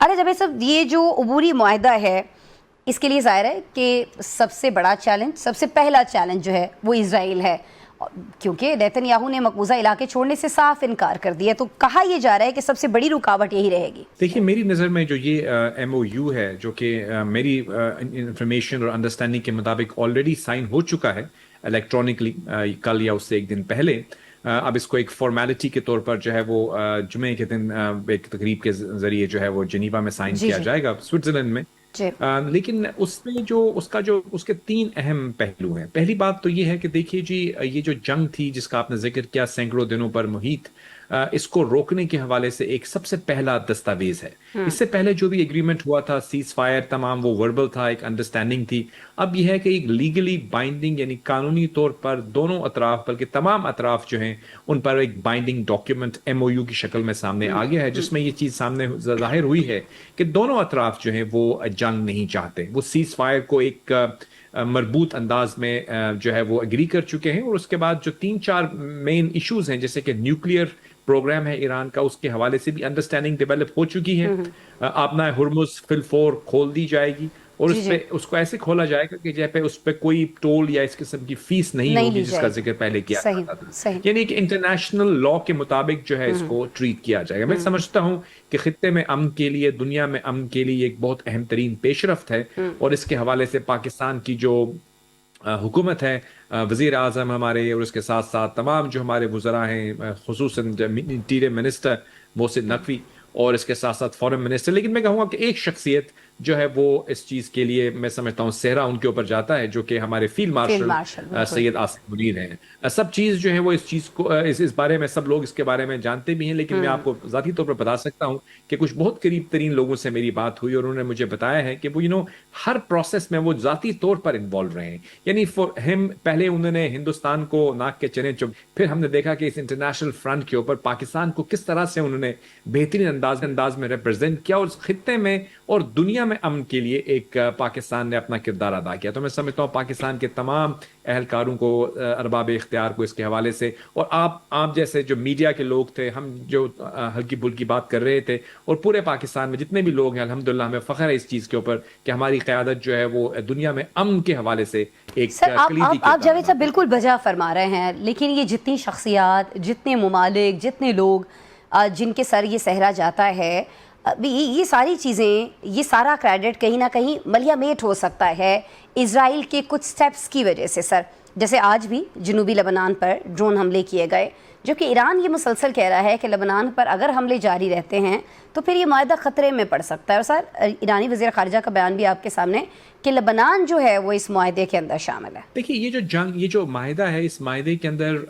ارے جب یہ جو عبوری معاہدہ ہے اس کے لیے ظاہر ہے کہ سب سے بڑا چیلنج، سب سے پہلا چیلنج جو ہے وہ اسرائیل ہے، کیونکہ نیتن یاہو نے مقبوضہ علاقے چھوڑنے سے صاف انکار کر دیا، تو کہا یہ جا رہا ہے کہ سب سے بڑی رکاوٹ یہی رہے گی۔ دیکھیے میری نظر میں جو یہ ایم او یو ہے، جو کہ میری انفارمیشن اور انڈرسٹینڈنگ کے مطابق آلریڈی سائن ہو چکا ہے الیکٹرانکلی کل یا اس سے ایک دن پہلے، اب اس کو ایک فارمیلٹی کے طور پر جو ہے وہ جمعے کے دن ایک تقریب کے ذریعے جو ہے وہ جنیوا میں سائن کیا جائے گا سوئٹزرلینڈ میں۔ لیکن اس میں اس کے 3 اہم پہلو ہیں۔ پہلی بات تو یہ ہے کہ دیکھیے جی، یہ جو جنگ تھی جس کا آپ نے ذکر کیا سینکڑوں دنوں پر محیط، اس کو روکنے کے حوالے سے ایک سب سے پہلا دستاویز ہے۔ اس سے پہلے جو بھی ایگریمنٹ ہوا تھا، سیز فائر تمام وہ وربل تھا، ایک انڈرسٹینڈنگ تھی۔ اب یہ ہے کہ ایک لیگلی بائنڈنگ، یعنی قانونی طور پر دونوں اطراف بلکہ تمام اطراف جو ہیں ان پر ایک binding document M O U کی شکل میں سامنے آ گیا ہے، جس میں یہ چیز سامنے ظاہر ہوئی ہے کہ دونوں اطراف جو ہیں وہ جنگ نہیں چاہتے، وہ سیز فائر کو ایک مربوط انداز میں جو ہے وہ اگری کر چکے ہیں۔ اور اس کے بعد جو 3-4 مین ایشوز ہیں، جیسے کہ نیوکلیئر پروگرام ہے ایران کا، اس کے حوالے سے بھی انڈرسٹینڈنگ ڈیولپ ہو چکی ہے۔ آبنائے ہرمز فی الفور کھول دی جائے گی، اور اس کو ایسے کھولا جائے گا کہ جیسے اس پہ کوئی ٹول یا اس قسم کی فیس نہیں ہوگی، جس کا ذکر پہلے کیا جاتا تھا۔ یعنی کہ انٹرنیشنل لا کے مطابق جو ہے اس کو ٹریٹ کیا جائے گا۔ میں سمجھتا ہوں کہ خطے میں امن کے لیے، دنیا میں امن کے لیے ایک بہت اہم ترین پیش رفت ہے، اور اس کے حوالے سے پاکستان کی جو حکومت ہے، وزیر اعظم ہمارے، اور اس کے ساتھ ساتھ تمام جو ہمارے وزراء ہیں، خصوصاً انٹیریئر منسٹر محسن نقوی، اور اس کے ساتھ ساتھ فارن منسٹر، لیکن میں کہوں گا کہ ایک شخصیت جو ہے وہ اس چیز کے لیے میں سمجھتا ہوں صحرا ان کے اوپر جاتا ہے، جو کہ ہمارے فیلڈ مارشل سید آصف منیر ہیں۔ سب چیز جو ہے وہ اس چیز کو اس بارے میں سب لوگ اس کے بارے میں جانتے بھی ہیں، لیکن میں آپ کو ذاتی طور پر بتا سکتا ہوں کہ کچھ بہت قریب ترین لوگوں سے میری بات ہوئی، اور انہوں نے مجھے بتایا ہے کہ وہ ہر پروسیس میں وہ ذاتی طور پر انوالو رہے ہیں۔ یعنی پہلے انہوں نے ہندوستان کو ناک کے چنے چپ، پھر ہم نے دیکھا کہ اس انٹرنیشنل فرنٹ کے اوپر پاکستان کو کس طرح سے انہوں نے بہترین انداز میں ریپرزینٹ کیا، اور اس خطے میں اور دنیا میں امن کے لیے ایک پاکستان نے اپنا کردار ادا کیا۔ تو میں سمجھتا ہوں پاکستان کے تمام اہلکاروں کو، ارباب اختیار کو اس کے حوالے سے، اور آپ جیسے جو میڈیا کے لوگ تھے، ہم جو ہلکی پھلکی بات کر رہے تھے، اور پورے پاکستان میں جتنے بھی لوگ ہیں، الحمدللہ ہمیں فخر ہے اس چیز کے اوپر کہ ہماری قیادت جو ہے وہ دنیا میں امن کے حوالے سے ایک کلیدی آپ جاوید صاحب بالکل بجا فرما رہے ہیں، لیکن یہ جتنی شخصیات، جتنے ممالک، جتنے لوگ جن کے سر یہ صحرا جاتا ہے، یہ ساری چیزیں، یہ سارا کریڈٹ کہیں نہ کہیں ملیا میٹ ہو سکتا ہے اسرائیل کے کچھ سٹیپس کی وجہ سے سر، جیسے آج بھی جنوبی لبنان پر ڈرون حملے کیے گئے، جو کہ ایران یہ مسلسل کہہ رہا ہے کہ لبنان پر اگر حملے جاری رہتے ہیں تو پھر یہ معاہدہ خطرے میں پڑ سکتا ہے، اور سر ایرانی وزیر خارجہ کا بیان بھی آپ کے سامنے کہ لبنان جو ہے وہ اس معاہدے کے اندر شامل ہے۔ دیکھیے یہ جو معاہدہ ہے، اس معاہدے کے اندر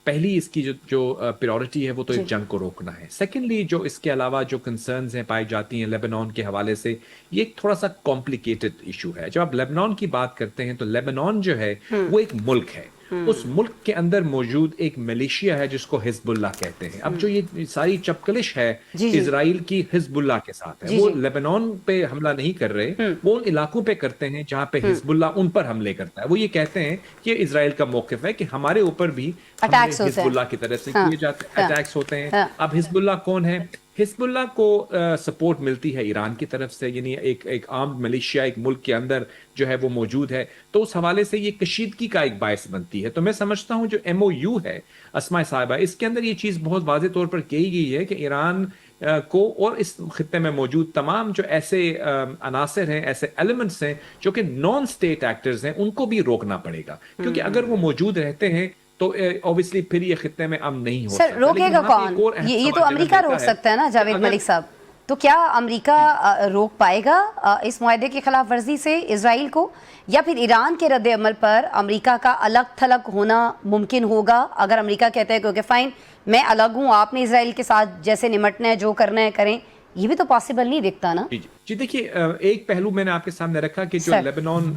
پہلی اس کی جو پریورٹی ہے وہ تو اس جنگ کو روکنا ہے۔ سیکنڈلی جو اس کے علاوہ جو کنسرنز ہیں پائی جاتی ہیں لیبنان کے حوالے سے، یہ ایک تھوڑا سا کمپلیکیٹڈ ایشو ہے۔ جب آپ لیبنان کی بات کرتے ہیں تو لیبنان جو ہے وہ ایک ملک ہے، اس ملک کے اندر موجود ایک ملیشیا ہے جس کو حزب اللہ کہتے ہیں۔ اب جو یہ ساری چپکلش ہے اسرائیل کی حزب اللہ کے ساتھ ہے، وہ لیبنان پہ حملہ نہیں کر رہے، وہ ان علاقوں پہ کرتے ہیں جہاں پہ حزب اللہ ان پر حملے کرتا ہے۔ وہ یہ کہتے ہیں کہ اسرائیل کا موقف ہے کہ ہمارے اوپر بھی حزب اللہ کی طرف سے کیے جاتے ہیں، اٹیکس ہوتے ہیں۔ اب حزب اللہ کون ہے؟ حزب اللہ کو سپورٹ ملتی ہے ایران کی طرف سے، یعنی ایک عام ملیشیا ایک ملک کے اندر جو ہے وہ موجود ہے، تو اس حوالے سے یہ کشیدگی کا ایک باعث بنتی ہے۔ تو میں سمجھتا ہوں جو ایم او یو ہے اسماء صاحبہ، اس کے اندر یہ چیز بہت واضح طور پر کہی گئی ہے کہ ایران کو اور اس خطے میں موجود تمام جو ایسے عناصر ہیں، ایسے ایلیمنٹس ہیں جو کہ نان اسٹیٹ ایکٹرز ہیں، ان کو بھی روکنا پڑے گا، کیونکہ اگر وہ موجود رہتے ہیں تو اوبیسلی پھر یہ خطے میں امن نہیں ہو سکتا۔ سر روکے گا کون؟ یہ تو امریکہ روک سکتا ہے نا جاوید ملک صاحب، تو کیا امریکہ روک پائے گا اس معاہدے کی خلاف ورزی سے اسرائیل کو، یا پھر ایران کے رد عمل پر امریکہ کا الگ تھلگ ہونا ممکن ہوگا؟ اگر امریکہ کہتا ہے کہ اوکے فائن میں الگ ہوں، آپ نے اسرائیل کے ساتھ جیسے نمٹنا ہے جو کرنا ہے کریں، یہ بھی تو پاسبل نہیں دکھتا نا۔ جی دیکھیے، ایک پہلو میں نے آپ کے سامنے رکھا کہ جو لیبنان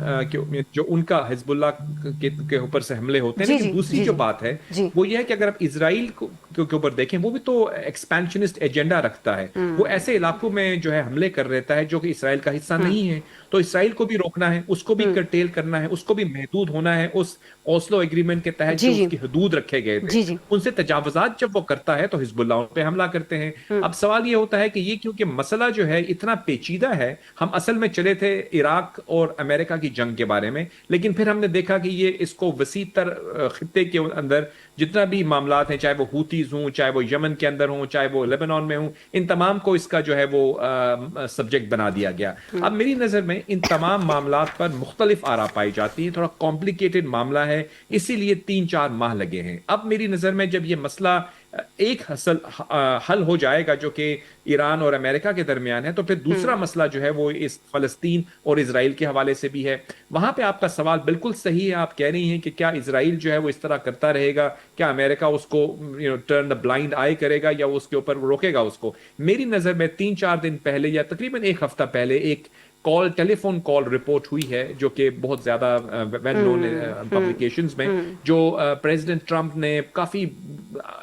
جو ان کا حزب اللہ کے اوپر سے حملے ہوتے ہیں، لیکن دوسری جو بات ہے وہ یہ ہے کہ اگر آپ اسرائیل کے اوپر دیکھیں، وہ بھی تو ایکسپینشنسٹ ایجنڈا رکھتا ہے، وہ ایسے علاقوں میں جو ہے حملے کر رہتا ہے جو کہ اسرائیل کا حصہ نہیں ہے، تو اسرائیل کو بھی روکنا ہے، اس کو بھی کرٹیل کرنا ہے، اس کو بھی محدود ہونا ہے۔ اس اوسلو ایگریمنٹ کے تحت جو اس کی حدود رکھے گئے تھے، ان سے تجاوزات جب وہ کرتا ہے تو حزب اللہ ان پہ حملہ کرتے ہیں۔ اب سوال یہ ہوتا ہے کہ یہ کیونکہ مسئلہ جو ہے اتنا پیچیدہ ہے. ہم اصل میں چلے تھے عراق اور امریکہ کی جنگ کے بارے میں, لیکن پھر ہم نے دیکھا کہ یہ اس کو وسیع تر خطے کے اندر جتنا بھی معاملات ہیں, چاہے وہ ہوتیز ہوں, چاہے وہ یمن کے اندر ہوں, چاہے وہ لیبنان میں ہوں, ان تمام کو اس کا جو ہے وہ سبجیکٹ بنا دیا گیا. اب میری نظر میں ان تمام معاملات پر مختلف آراء پائی جاتی ہیں. تھوڑا کمپلیکیٹڈ معاملہ ہے, اسی لیے 3-4 ماہ لگے ہیں. اب میری نظر میں جب یہ مسئلہ ایک حل ہو جائے گا جو کہ ایران اور امریکہ کے درمیان ہے, تو پھر دوسرا مسئلہ جو ہے وہ اس فلسطین اور اسرائیل کے حوالے سے بھی ہے. وہاں پہ آپ کا سوال بالکل صحیح ہے. آپ کہہ رہی ہیں کہ کیا اسرائیل جو ہے وہ اس طرح کرتا رہے گا, کیا امریکہ اس کو ٹرن دا بلائنڈ آئی کرے گا یا اس کے اوپر روکے گا اس کو. میری نظر میں 3-4 دن پہلے یا تقریباً ایک ہفتہ پہلے ایک ٹیلی فون کال رپورٹ ہوئی ہے جو کہ بہت زیادہ ویل نون پبلیکیشنز میں, جو پریزیڈنٹ ٹرمپ نے کافی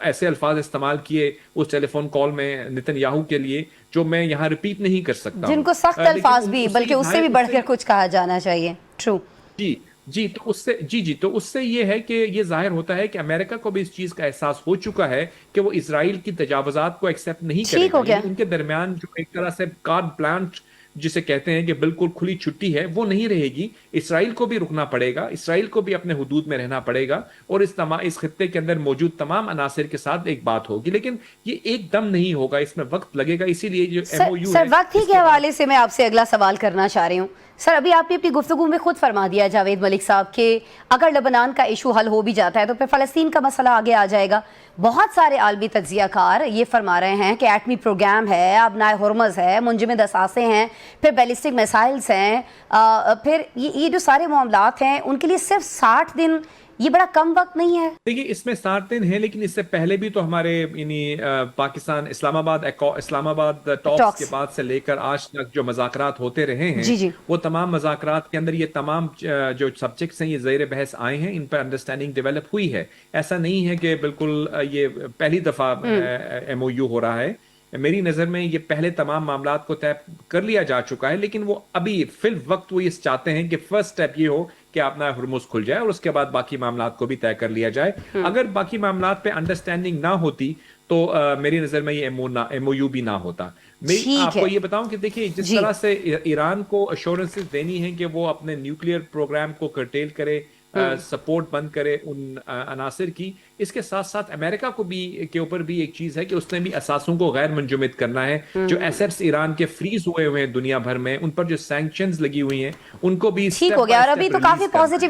ایسے الفاظ استعمال کیے اس ٹیلی فون کال میں نتن یاہو کے لیے, جو میں یہاں ریپیٹ نہیں کر سکتا, جن کو سخت الفاظ بھی بلکہ اس سے بھی بڑھ کر کچھ کہا جانا چاہیے. ٹرو. تو اس سے یہ ہے کہ یہ ظاہر ہوتا ہے کہ امریکہ کو بھی اس چیز کا احساس ہو چکا ہے کہ وہ اسرائیل کی تجاوزات کو ایکسیپٹ نہیں کرے گا. ان کے درمیان جو ایک طرح سے کارڈ پلانٹ جسے کہتے ہیں کہ بالکل کھلی چھٹی ہے, وہ نہیں رہے گی. اسرائیل کو بھی رکنا پڑے گا, اسرائیل کو بھی اپنے حدود میں رہنا پڑے گا, اور اس خطے کے اندر موجود تمام عناصر کے ساتھ ایک بات ہوگی. لیکن یہ ایک دم نہیں ہوگا, اس میں وقت لگے گا. اسی لیے جو ایم او یو سر وقت ہی کے حوالے سے میں آپ سے اگلا سوال کرنا چاہ رہی ہوں. سر ابھی آپ نے اپنی گفتگو میں خود فرما دیا جاوید ملک صاحب کہ اگر لبنان کا ایشو حل ہو بھی جاتا ہے تو پھر فلسطین کا مسئلہ آگے آ جائے گا. بہت سارے عالمی تجزیہ کار یہ فرما رہے ہیں کہ ایٹمی پروگرام ہے, ابنائے ہرمز ہے, منجمد اثاثے ہیں, پھر بیلسٹک میسائلز ہیں, پھر یہ جو سارے معاملات ہیں ان کے لیے صرف 60 دن یہ بڑا کم وقت نہیں ہے؟ دیکھیے اس میں 60 دن ہیں, لیکن اس سے پہلے بھی تو ہمارے یعنی پاکستان اسلام آباد ٹاکس کے بعد سے لے کر آج تک جو مذاکرات ہوتے رہے ہیں, وہ تمام مذاکرات کے اندر یہ تمام جو سبجیکٹس ہیں یہ زیر بحث آئے ہیں, ان پر انڈرسٹینڈنگ ڈیولپ ہوئی ہے. ایسا نہیں ہے کہ بالکل یہ پہلی دفعہ ایم او یو ہو رہا ہے. میری نظر میں یہ پہلے تمام معاملات کو طے کر لیا جا چکا ہے, لیکن وہ ابھی فی الوقت وہ یہ چاہتے ہیں کہ فرسٹ اسٹیپ یہ ہو کہ اپنا ہرمز کھل جائے اور اس کے بعد باقی معاملات کو بھی طے کر لیا جائے. اگر باقی معاملات پہ انڈرسٹینڈنگ نہ ہوتی تو میری نظر میں یہ ایم او یو بھی نہ ہوتا. میں آپ کو یہ بتاؤں کہ دیکھیے جس طرح سے ایران کو ایشورنسز دینی ہیں کہ وہ اپنے نیوکلیئر پروگرام کو کرٹیل کرے, سپورٹ بند کرے ان عناصر کی, اس کے ساتھ ساتھ امریکہ کو بھی کے اوپر بھی ایک چیز ہے کہ اس نے بھی اثاثوں کو غیر منجمد کرنا ہے. جو ایسٹس ایران کے فریز ہوئے ہیں دنیا بھر میں, ان پر جو سینکشنز لگی ہوئی ہیں ان کو بھی ٹھیک ہو گیا. اور ابھی تو کافی پازیٹیوٹی